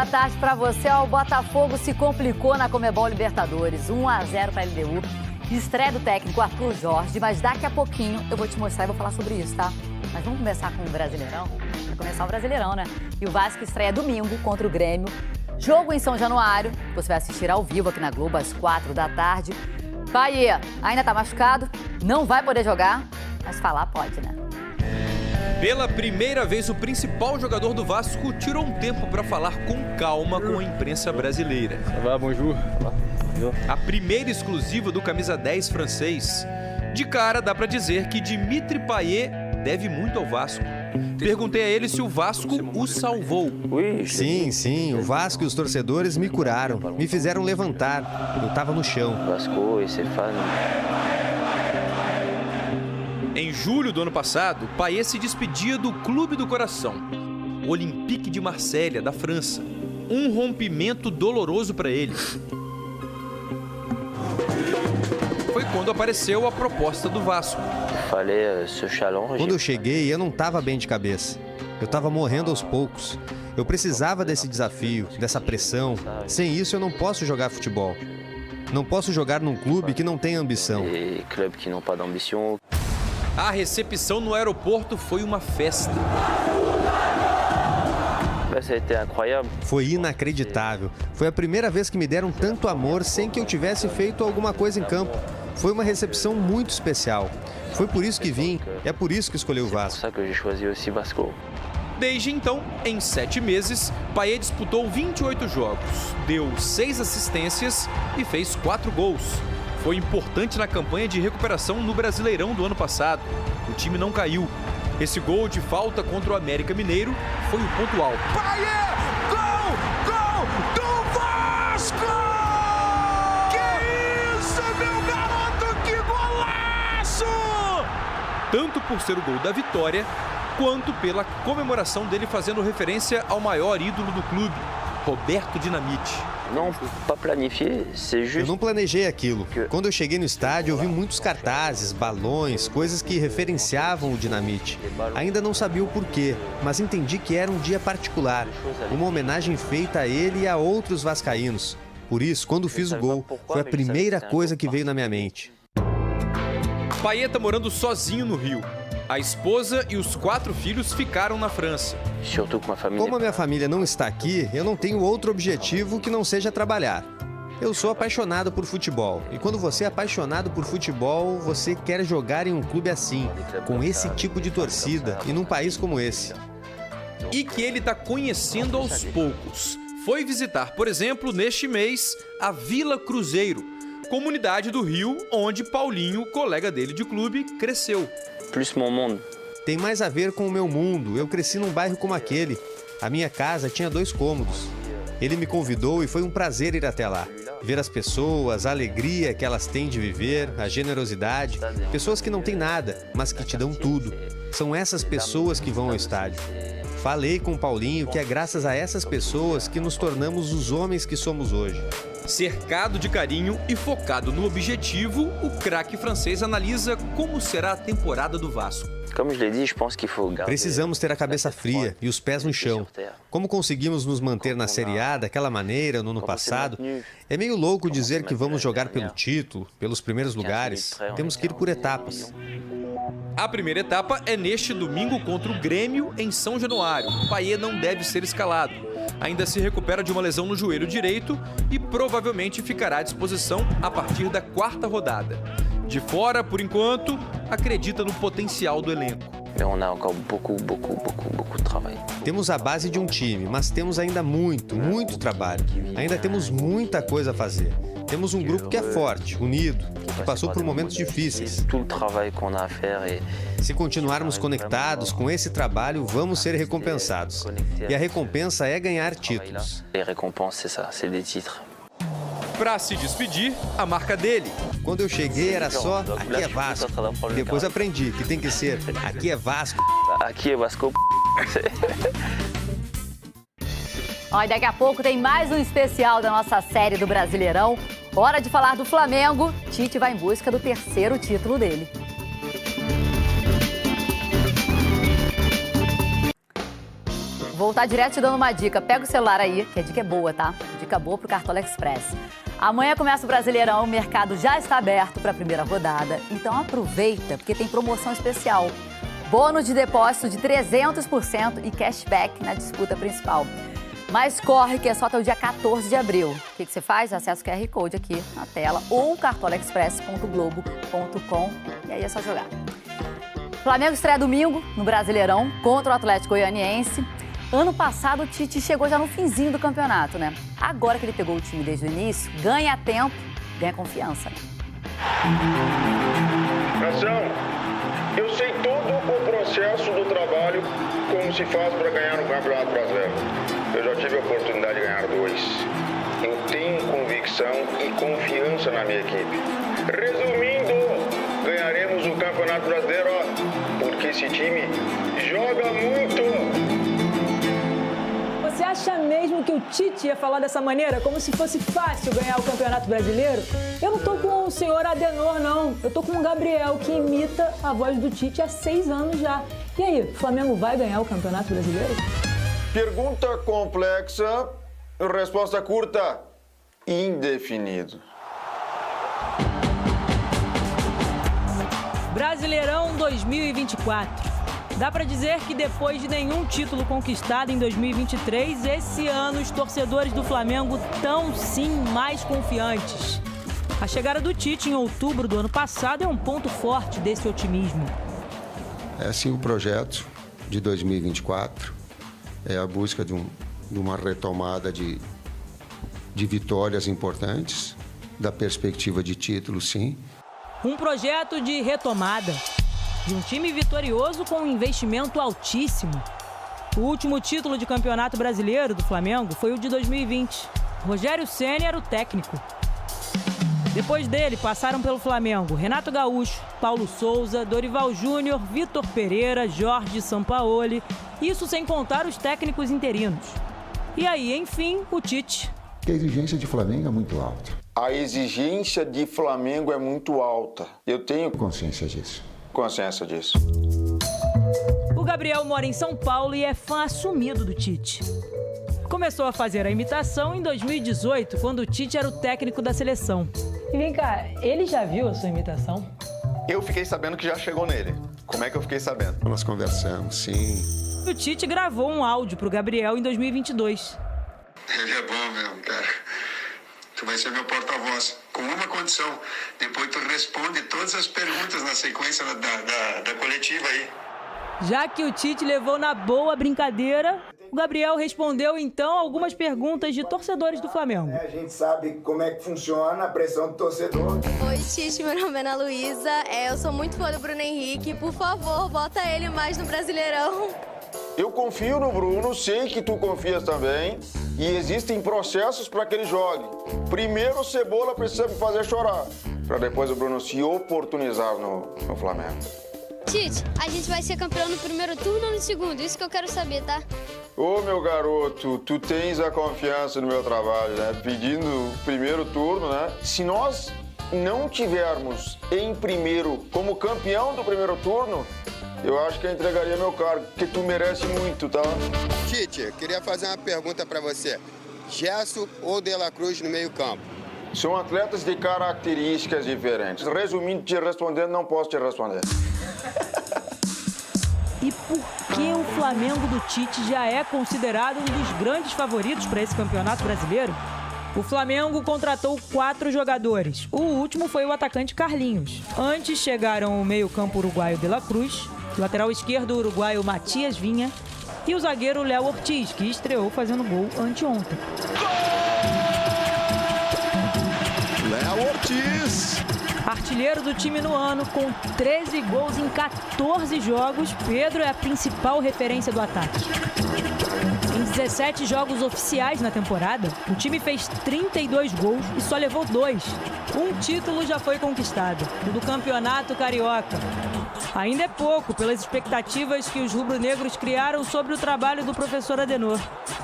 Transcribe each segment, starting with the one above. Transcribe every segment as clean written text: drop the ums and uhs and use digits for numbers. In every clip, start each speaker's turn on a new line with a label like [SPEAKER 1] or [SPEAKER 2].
[SPEAKER 1] tarde para você. O Botafogo se complicou na Conmebol Libertadores. 1-0 para a LDU. Estreia do técnico Arthur Jorge, mas daqui a pouquinho eu vou te mostrar e vou falar sobre isso, tá? Mas vamos começar com o Brasileirão? Vai começar o Brasileirão, né? E o Vasco estreia domingo contra o Grêmio. Jogo em São Januário. Você vai assistir ao vivo aqui na Globo às 4 da tarde. Paiê, ainda tá machucado, não vai poder jogar, mas falar pode, né?
[SPEAKER 2] Pela primeira vez, o principal jogador do Vasco tirou um tempo para falar com calma com a imprensa brasileira.
[SPEAKER 3] Bonjour.
[SPEAKER 2] A primeira exclusiva do camisa 10 francês. De cara, dá para dizer que Dimitri Payet deve muito ao Vasco. Perguntei a ele se o Vasco o salvou.
[SPEAKER 4] Sim, o Vasco e os torcedores me curaram, me fizeram levantar. Eu tava no chão.
[SPEAKER 5] Vasco e ses fans.
[SPEAKER 2] Em julho do ano passado, Payet se despedia do Clube do Coração, Olympique de Marselha, da França. Um rompimento doloroso para ele. Foi quando apareceu a proposta do Vasco.
[SPEAKER 4] Quando eu cheguei, eu não estava bem de cabeça. Eu estava morrendo aos poucos. Eu precisava desse desafio, dessa pressão. Sem isso, eu não posso jogar futebol. Não posso jogar num clube que não tem ambição.
[SPEAKER 2] A recepção no aeroporto foi uma festa.
[SPEAKER 4] Foi inacreditável. Foi a primeira vez que me deram tanto amor sem que eu tivesse feito alguma coisa em campo. Foi uma recepção muito especial. Foi por isso que vim, é por isso que escolhi o Vasco.
[SPEAKER 2] Desde então, em 7 meses, Payet disputou 28 jogos, deu 6 assistências e fez 4 gols. Foi importante na campanha de recuperação no Brasileirão do ano passado. O time não caiu. Esse gol de falta contra o América Mineiro foi o ponto alto.
[SPEAKER 6] Payet! Gol do Vasco! Que isso, meu garoto, que golaço!
[SPEAKER 2] Tanto por ser o gol da vitória, quanto pela comemoração dele fazendo referência ao maior ídolo do clube, Roberto Dinamite.
[SPEAKER 4] Eu não planejei aquilo. Quando eu cheguei no estádio, eu vi muitos cartazes, balões, coisas que referenciavam o Dinamite. Ainda não sabia o porquê, mas entendi que era um dia particular, uma homenagem feita a ele e a outros vascaínos. Por isso, quando fiz o gol, foi a primeira coisa que veio na minha mente.
[SPEAKER 2] Payet está morando sozinho no Rio. A esposa e os 4 filhos ficaram na França.
[SPEAKER 4] Como a minha família não está aqui, eu não tenho outro objetivo que não seja trabalhar. Eu sou apaixonado por futebol. E quando você é apaixonado por futebol, você quer jogar em um clube assim, com esse tipo de torcida e num país como esse.
[SPEAKER 2] E que ele está conhecendo aos poucos. Foi visitar, por exemplo, neste mês, a Vila Cruzeiro, comunidade do Rio onde Paulinho, colega dele de clube, cresceu.
[SPEAKER 4] Tem mais a ver com o meu mundo. Eu cresci num bairro como aquele. A minha casa tinha 2 cômodos. Ele me convidou e foi um prazer ir até lá. Ver as pessoas, a alegria que elas têm de viver, a generosidade. Pessoas que não têm nada, mas que te dão tudo. São essas pessoas que vão ao estádio. Falei com o Paulinho que é graças a essas pessoas que nos tornamos os homens que somos hoje.
[SPEAKER 2] Cercado de carinho e focado no objetivo, o craque francês analisa como será a temporada do Vasco.
[SPEAKER 4] Precisamos ter a cabeça fria e os pés no chão. Como conseguimos nos manter na Série A daquela maneira no ano passado, é meio louco dizer que vamos jogar pelo título, pelos primeiros lugares. Temos que ir por etapas.
[SPEAKER 2] A primeira etapa é neste domingo contra o Grêmio, em São Januário. Payet não deve ser escalado. Ainda se recupera de uma lesão no joelho direito e provavelmente ficará à disposição a partir da 4ª rodada. De fora, por enquanto, acredita no potencial do elenco.
[SPEAKER 4] Temos a base de um time, mas temos ainda muito trabalho. Ainda temos muita coisa a fazer. Temos um grupo que é forte, unido, que passou por momentos difíceis. Se continuarmos conectados com esse trabalho, vamos ser recompensados. E a recompensa é ganhar títulos.
[SPEAKER 2] Para se despedir, a marca dele.
[SPEAKER 4] Quando eu cheguei era só aqui é Vasco. Depois aprendi que tem que ser aqui é Vasco.
[SPEAKER 5] Aqui é Vasco.
[SPEAKER 1] Ó, e daqui a pouco tem mais um especial da nossa série do Brasileirão. Hora de falar do Flamengo. Tite vai em busca do 3º título dele. voltar direto te dando uma dica. Pega o celular aí, que a dica é boa, tá? Dica boa pro Cartola Express. Amanhã começa o Brasileirão, o mercado já está aberto para a primeira rodada. Então aproveita, porque tem promoção especial. Bônus de depósito de 300% e cashback na disputa principal. Mas corre, que é só até o dia 14 de abril. O que você faz? Acessa o QR Code aqui na tela ou cartolaexpress.globo.com e aí é só jogar. Flamengo estreia domingo no Brasileirão contra o Atlético Goianiense. Ano passado o Tite chegou já no finzinho do campeonato, né? Agora que ele pegou o time desde o início, ganha tempo, ganha confiança.
[SPEAKER 3] Nação, eu sei todo o processo do trabalho, como se faz para ganhar no Campeonato Brasileiro. Eu já tive a oportunidade de ganhar 2. Eu tenho convicção e confiança na minha equipe. Resumindo, ganharemos o Campeonato Brasileiro, porque esse time joga muito.
[SPEAKER 7] Você acha mesmo que o Tite ia falar dessa maneira, como se fosse fácil ganhar o Campeonato Brasileiro? Eu não tô com o senhor Adenor, não. Eu tô com o Gabriel, que imita a voz do Tite há 6 anos já. E aí, o Flamengo vai ganhar o Campeonato Brasileiro?
[SPEAKER 3] Pergunta complexa, resposta curta, indefinido.
[SPEAKER 7] Brasileirão 2024. Dá pra dizer que depois de nenhum título conquistado em 2023, esse ano os torcedores do Flamengo estão sim mais confiantes. A chegada do Tite em outubro do ano passado é um ponto forte desse otimismo.
[SPEAKER 8] É sim o projeto de 2024, é a busca de uma retomada de vitórias importantes, da perspectiva de título, sim.
[SPEAKER 7] Um projeto de retomada, de um time vitorioso com um investimento altíssimo. O último título de campeonato brasileiro do Flamengo foi o de 2020. Rogério Ceni era o técnico. Depois dele passaram pelo Flamengo Renato Gaúcho, Paulo Souza, Dorival Júnior, Vitor Pereira, Jorge Sampaoli, isso sem contar os técnicos interinos. E aí, enfim, o Tite.
[SPEAKER 8] A exigência de Flamengo é muito alta.
[SPEAKER 3] A exigência de Flamengo é muito alta. Eu tenho
[SPEAKER 8] Consciência disso.
[SPEAKER 3] consciência disso.
[SPEAKER 7] O Gabriel mora em São Paulo e é fã assumido do Tite. Começou a fazer a imitação em 2018, quando o Tite era o técnico da seleção. E vem cá, ele já viu a sua imitação?
[SPEAKER 9] Eu fiquei sabendo que já chegou nele. Como é que eu fiquei sabendo?
[SPEAKER 8] Nós conversamos, sim.
[SPEAKER 7] O Tite gravou um áudio pro Gabriel em 2022.
[SPEAKER 8] Ele é bom mesmo, cara. Tu vai ser meu porta-voz, com uma condição. Depois tu responde todas as perguntas na sequência da coletiva aí.
[SPEAKER 7] Já que o Tite levou na boa a brincadeira, o Gabriel respondeu então algumas perguntas de torcedores do Flamengo.
[SPEAKER 10] A gente sabe como é que funciona a pressão do torcedor.
[SPEAKER 11] Oi, Tite, meu nome é Ana Luísa. Eu sou muito fã do Bruno Henrique. Por favor, bota ele mais no Brasileirão.
[SPEAKER 3] Eu confio no Bruno, sei que tu confias também. E existem processos para que ele jogue. Primeiro o Cebola precisa me fazer chorar, para depois o Bruno se oportunizar no Flamengo.
[SPEAKER 11] Tite, a gente vai ser campeão no primeiro turno ou no segundo? Isso que eu quero saber, tá?
[SPEAKER 3] Ô, meu garoto, tu tens a confiança no meu trabalho, né? Pedindo o primeiro turno, né? Se nós não tivermos em primeiro como campeão do primeiro turno, eu acho que eu entregaria meu cargo, porque tu merece muito, tá?
[SPEAKER 12] Tite, queria fazer uma pergunta pra você. Gerson ou De La Cruz no meio-campo?
[SPEAKER 3] São atletas de características diferentes. Resumindo, te respondendo, não posso te responder.
[SPEAKER 7] E por que o Flamengo do Tite já é considerado um dos grandes favoritos para esse campeonato brasileiro? O Flamengo contratou 4 jogadores. O último foi o atacante Carlinhos. Antes chegaram o meio-campo uruguaio De La Cruz, o lateral esquerdo uruguaio Matias Vinha e o zagueiro Léo Ortiz, que estreou fazendo gol anteontem.
[SPEAKER 6] Léo Ortiz!
[SPEAKER 7] Artilheiro do time no ano, com 13 gols em 14 jogos, Pedro é a principal referência do ataque. Em 17 jogos oficiais na temporada, o time fez 32 gols e só levou 2. Um título já foi conquistado, o do Campeonato Carioca. Ainda é pouco pelas expectativas que os rubro-negros criaram sobre o trabalho do professor Adenor.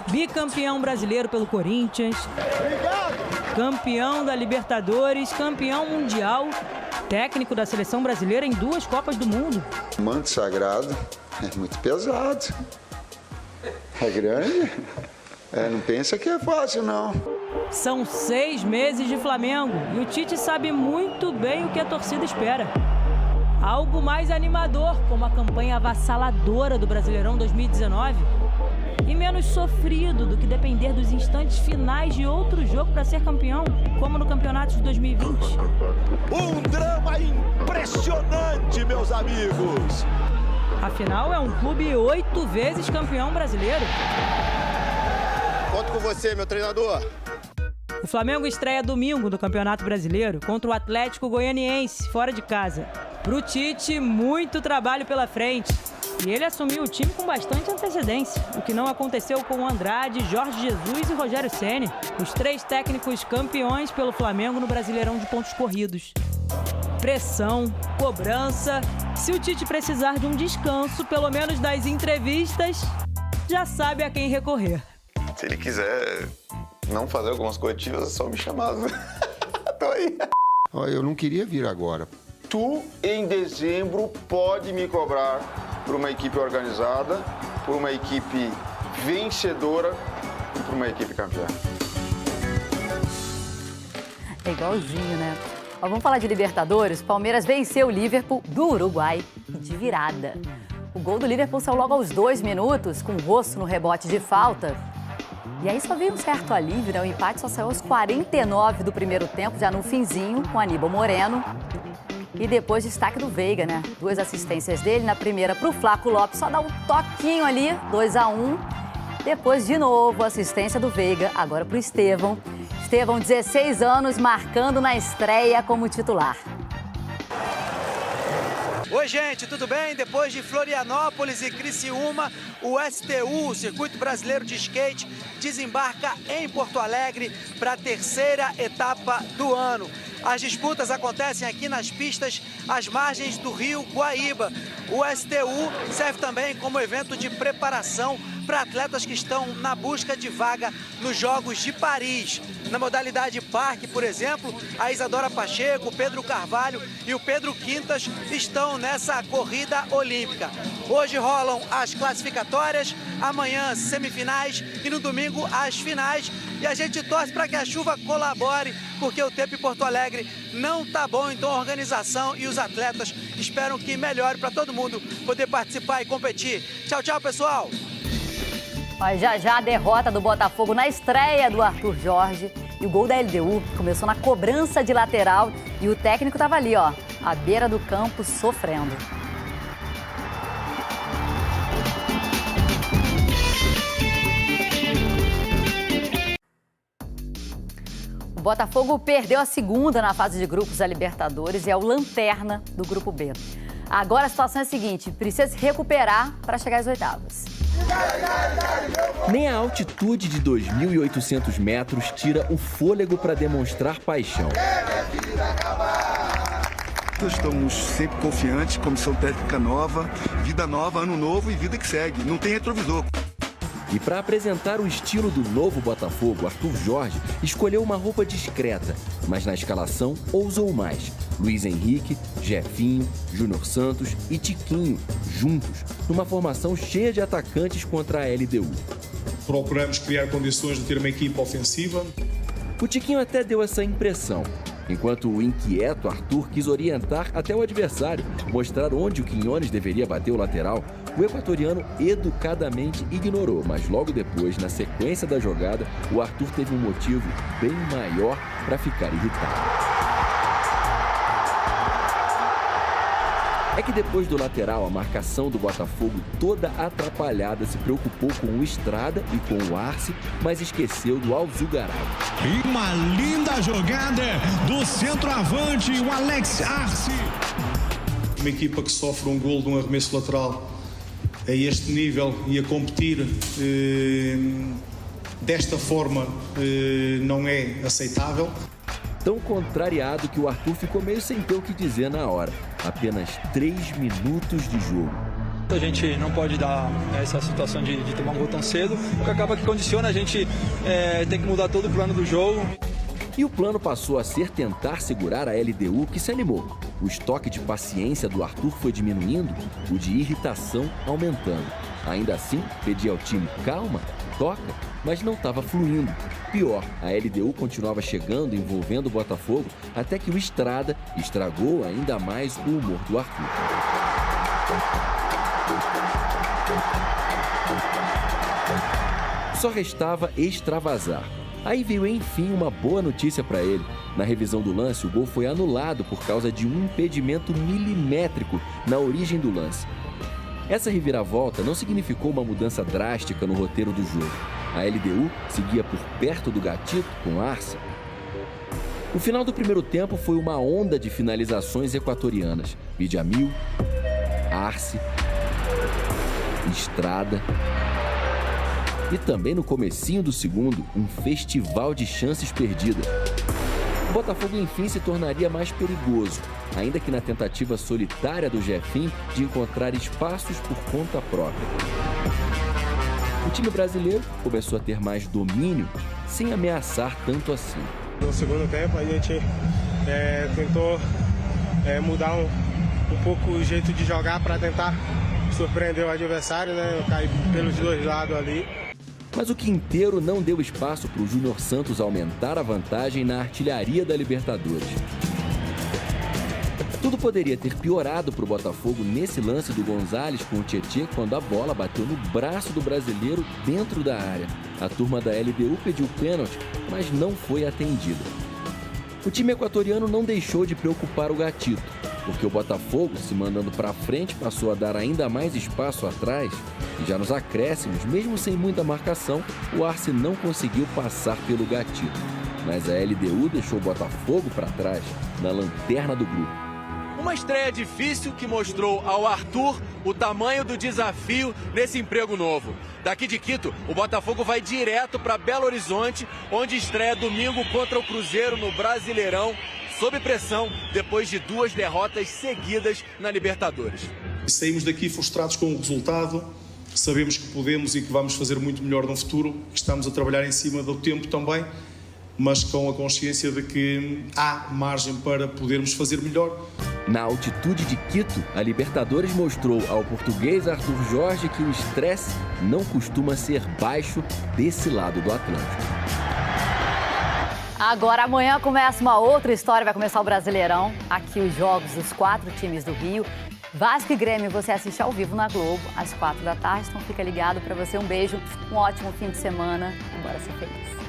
[SPEAKER 7] Bicampeão brasileiro pelo Corinthians, campeão da Libertadores, campeão mundial, técnico da seleção brasileira em 2 Copas do Mundo.
[SPEAKER 8] Manto sagrado é muito pesado. É grande? Não pensa que é fácil, não.
[SPEAKER 7] São 6 meses de Flamengo e o Tite sabe muito bem o que a torcida espera. Algo mais animador, como a campanha avassaladora do Brasileirão 2019, e menos sofrido do que depender dos instantes finais de outro jogo para ser campeão, como no Campeonato de 2020.
[SPEAKER 6] Um drama impressionante, meus amigos!
[SPEAKER 7] Afinal, é um clube 8 vezes campeão brasileiro.
[SPEAKER 12] Conto com você, meu treinador.
[SPEAKER 7] O Flamengo estreia domingo no Campeonato Brasileiro contra o Atlético Goianiense, fora de casa. Pro Tite, muito trabalho pela frente. E ele assumiu o time com bastante antecedência, o que não aconteceu com Andrade, Jorge Jesus e Rogério Ceni, os 3 técnicos campeões pelo Flamengo no Brasileirão de pontos corridos. Pressão, cobrança. Se o Tite precisar de um descanso, pelo menos das entrevistas, já sabe a quem recorrer.
[SPEAKER 9] Se ele quiser não fazer algumas coletivas, é só me chamar. Tô aí.
[SPEAKER 8] Eu não queria vir agora.
[SPEAKER 3] Tu, em dezembro, pode me cobrar por uma equipe organizada, por uma equipe vencedora e por uma equipe campeã.
[SPEAKER 1] É igualzinho, né? Vamos falar de Libertadores. Palmeiras venceu o Liverpool do Uruguai de virada. O gol do Liverpool saiu logo aos 2 minutos, com o rosto no rebote de falta. E aí só veio um certo alívio, né? O empate só saiu aos 49 do primeiro tempo, já no finzinho, com Aníbal Moreno. E depois destaque do Veiga, né? 2 assistências dele, na primeira pro Flaco Lopes, só dá um toquinho ali, 2-1. Depois, de novo, assistência do Veiga, agora pro Estevão. Estevão, 16 anos, marcando na estreia como titular.
[SPEAKER 13] Oi, gente, tudo bem? Depois de Florianópolis e Criciúma, o STU, o Circuito Brasileiro de Skate, desembarca em Porto Alegre para a 3ª etapa do ano. As disputas acontecem aqui nas pistas às margens do rio Guaíba. O STU serve também como evento de preparação para atletas que estão na busca de vaga nos Jogos de Paris. Na modalidade parque, por exemplo, a Isadora Pacheco, o Pedro Carvalho e o Pedro Quintas estão nessa corrida olímpica. Hoje rolam as classificatórias, amanhã semifinais e no domingo as finais. E a gente torce para que a chuva colabore, porque o tempo em Porto Alegre não tá bom, então a organização e os atletas esperam que melhore para todo mundo poder participar e competir. Tchau, tchau, pessoal!
[SPEAKER 1] Mas já a derrota do Botafogo na estreia do Arthur Jorge e o gol da LDU começou na cobrança de lateral e o técnico estava ali, ó, à beira do campo, sofrendo. O Botafogo perdeu a segunda na fase de grupos da Libertadores e é o lanterna do Grupo B. Agora a situação é a seguinte, precisa se recuperar para chegar às oitavas.
[SPEAKER 14] Nem a altitude de 2.800 metros tira o fôlego para demonstrar paixão.
[SPEAKER 15] Estamos sempre confiantes, comissão técnica nova, vida nova, ano novo e vida que segue. Não tem retrovisor.
[SPEAKER 14] E para apresentar o estilo do novo Botafogo, Arthur Jorge escolheu uma roupa discreta, mas na escalação ousou mais. Luiz Henrique, Jefinho, Júnior Santos e Tiquinho, juntos, numa formação cheia de atacantes contra a LDU.
[SPEAKER 16] Procuramos criar condições de ter uma equipa ofensiva.
[SPEAKER 14] O Tiquinho até deu essa impressão, enquanto o inquieto Arthur quis orientar até o adversário, mostrar onde o Quinones deveria bater o lateral. O equatoriano educadamente ignorou, mas logo depois, na sequência da jogada, o Arthur teve um motivo bem maior para ficar irritado. É que depois do lateral, a marcação do Botafogo toda atrapalhada se preocupou com o Estrada e com o Arce, mas esqueceu do Alzugaray.
[SPEAKER 6] E uma linda jogada do centroavante, o Alex Arce.
[SPEAKER 16] Uma equipa que sofre um golo de um arremesso lateral a este nível e a competir desta forma não é aceitável.
[SPEAKER 14] Tão contrariado que o Arthur ficou meio sem ter o que dizer na hora. Apenas 3 minutos de jogo.
[SPEAKER 17] A gente não pode dar essa situação de tomar um gol tão cedo, porque acaba que condiciona, a gente tem que mudar todo o plano do jogo.
[SPEAKER 14] E o plano passou a ser tentar segurar a LDU, que se animou. O estoque de paciência do Arthur foi diminuindo, o de irritação aumentando. Ainda assim, pedia ao time calma, toca, mas não estava fluindo. Pior, a LDU continuava chegando, envolvendo o Botafogo, até que o Estrada estragou ainda mais o humor do Arthur. Só restava extravasar. Aí veio, enfim, uma boa notícia para ele. Na revisão do lance, o gol foi anulado por causa de um impedimento milimétrico na origem do lance. Essa reviravolta não significou uma mudança drástica no roteiro do jogo. A LDU seguia por perto do gatito com Arce. O final do primeiro tempo foi uma onda de finalizações equatorianas. Vidjamil, Arce, Estrada. E também no comecinho do segundo, um festival de chances perdidas. O Botafogo, enfim, se tornaria mais perigoso, ainda que na tentativa solitária do Jefinho de encontrar espaços por conta própria. O time brasileiro começou a ter mais domínio, sem ameaçar tanto assim.
[SPEAKER 18] No segundo tempo, a gente tentou mudar um pouco o jeito de jogar para tentar surpreender o adversário, né? Eu caí pelos dois lados ali.
[SPEAKER 14] Mas o Quinteiro não deu espaço para o Júnior Santos aumentar a vantagem na artilharia da Libertadores. Tudo poderia ter piorado para o Botafogo nesse lance do Gonzalez com o Tietê quando a bola bateu no braço do brasileiro dentro da área. A turma da LDU pediu pênalti, mas não foi atendida. O time equatoriano não deixou de preocupar o gatito, porque o Botafogo, se mandando para frente, passou a dar ainda mais espaço atrás. E já nos acréscimos, mesmo sem muita marcação, o Arce não conseguiu passar pelo gatito. Mas a LDU deixou o Botafogo para trás, na lanterna do grupo.
[SPEAKER 19] Uma estreia difícil que mostrou ao Arthur o tamanho do desafio nesse emprego novo. Daqui de Quito, o Botafogo vai direto para Belo Horizonte, onde estreia domingo contra o Cruzeiro no Brasileirão, sob pressão depois de 2 derrotas seguidas na Libertadores.
[SPEAKER 16] Saímos daqui frustrados com o resultado, sabemos que podemos e que vamos fazer muito melhor no futuro, que estamos a trabalhar em cima do tempo também, mas com a consciência de que há margem para podermos fazer melhor.
[SPEAKER 14] Na altitude de Quito, a Libertadores mostrou ao português Arthur Jorge que o estresse não costuma ser baixo desse lado do Atlântico.
[SPEAKER 1] Agora, amanhã começa uma outra história, vai começar o Brasileirão. Aqui os jogos dos 4 times do Rio. Vasco e Grêmio você assiste ao vivo na Globo, às 4 da tarde. Então fica ligado para você. Um beijo, um ótimo fim de semana e bora ser feliz.